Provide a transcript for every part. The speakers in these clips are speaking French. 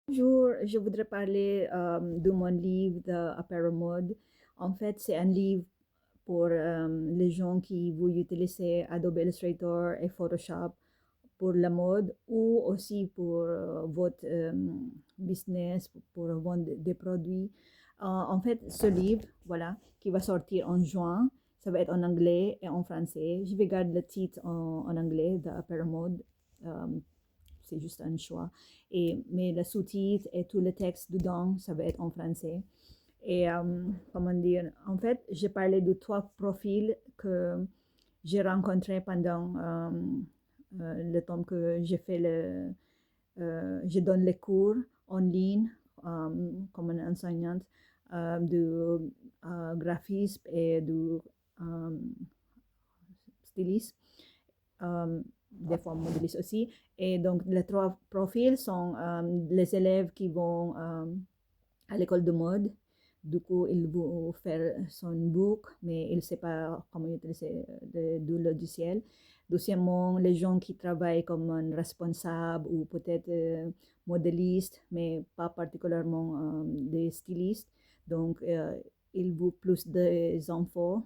Bonjour, je voudrais parler de mon livre The Apparel Mode. En fait, c'est un livre pour les gens qui veulent utiliser Adobe Illustrator et Photoshop pour la mode ou aussi pour votre business, pour vendre des produits. En fait, ce livre, voilà, qui va sortir en juin, ça va être en anglais et en français. Je vais garder le titre en anglais, The Apparel Mode. Euh, c'est juste un choix. Mais le sous-titre et tout le texte dedans, ça va être en français. Et comment dire, en fait, j'ai parlé de trois profils que j'ai rencontrés pendant le temps que j'ai fait je donne les cours en ligne comme une enseignante de graphisme et de euh, styliste. Des fois modélistes aussi. Et donc, les trois profils sont les élèves qui vont à l'école de mode. Du coup, il veut faire son book, mais il ne sait pas comment utiliser le logiciel. Deuxièmement, les gens qui travaillent comme un responsable ou peut-être modéliste, mais pas particulièrement des stylistes. Donc, il veut plus des infos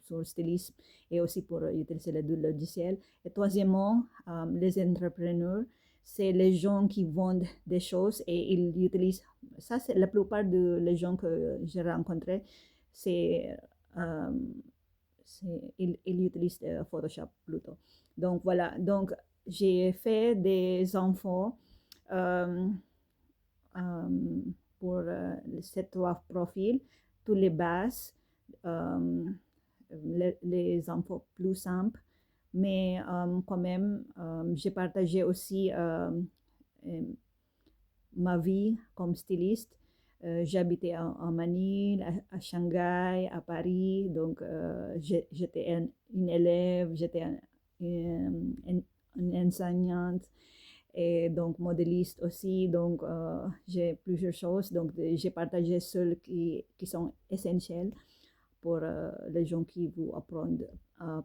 sur le stylisme et aussi pour utiliser le logiciel. Et troisièmement, les entrepreneurs, c'est les gens qui vendent des choses et ils utilisent, ça c'est la plupart des gens que j'ai rencontrés, c'est, euh, ils utilisent Photoshop plutôt. Donc voilà, donc j'ai fait des infos euh, euh, pour ces trois profils, tous les bases, euh, les infos plus simples, mais quand même, j'ai partagé aussi ma vie comme styliste. J'habitais en Manille, à Shanghai, à Paris, donc j'étais une élève, j'étais une enseignante et donc modéliste aussi, donc j'ai plusieurs choses, donc j'ai partagé celles qui sont essentielles pour les gens qui veulent apprendre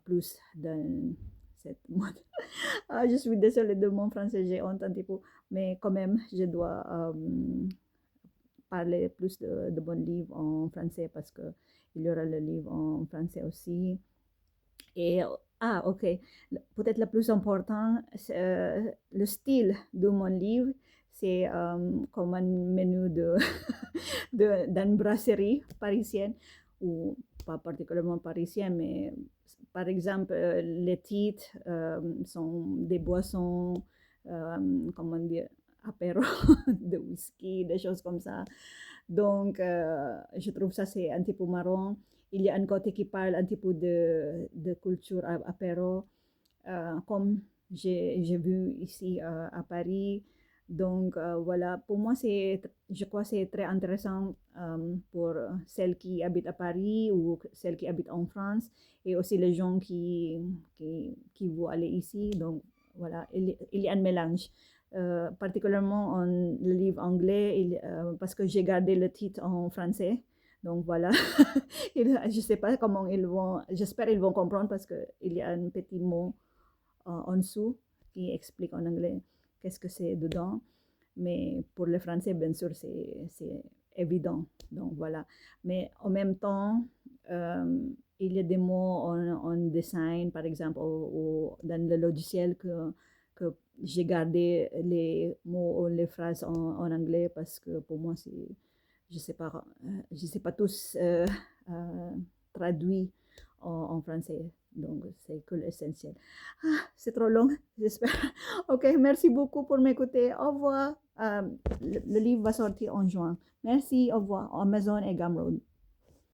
plus dans cette mode. Ah, je suis désolée de mon français, j'ai honte un petit peu, mais quand même, je dois parler plus de bons livres en français parce que il y aura le livre en français aussi. Et ok, peut-être le plus important, le style de mon livre, c'est comme un menu d'une brasserie parisienne, ou pas particulièrement parisienne, mais par exemple, les titres sont des boissons, comment dire, apéro, de whisky, des choses comme ça. Donc, je trouve ça c'est un petit peu marrant. Il y a un côté qui parle un petit peu de culture apéro, comme j'ai vu ici à Paris. Donc, voilà, pour moi, je crois que c'est très intéressant pour celles qui habitent à Paris ou celles qui habitent en France et aussi les gens qui vont aller ici. Donc, voilà, il y a un mélange. Particulièrement en le livre anglais, parce que j'ai gardé le titre en français. Donc voilà, je ne sais pas comment ils vont, j'espère qu'ils vont comprendre parce qu'il y a un petit mot en dessous qui explique en anglais qu'est-ce que c'est dedans. Mais pour le français, bien sûr, c'est évident. Donc voilà. Mais en même temps, il y a des mots en design, par exemple, ou dans le logiciel que j'ai gardé les mots ou les phrases en anglais parce que pour moi, je sais pas tous traduit en français. Donc, c'est que l'essentiel. Ah, c'est trop long, j'espère. Ok, merci beaucoup pour m'écouter. Au revoir. Le livre va sortir en juin. Merci, au revoir. Amazon et Gumroad.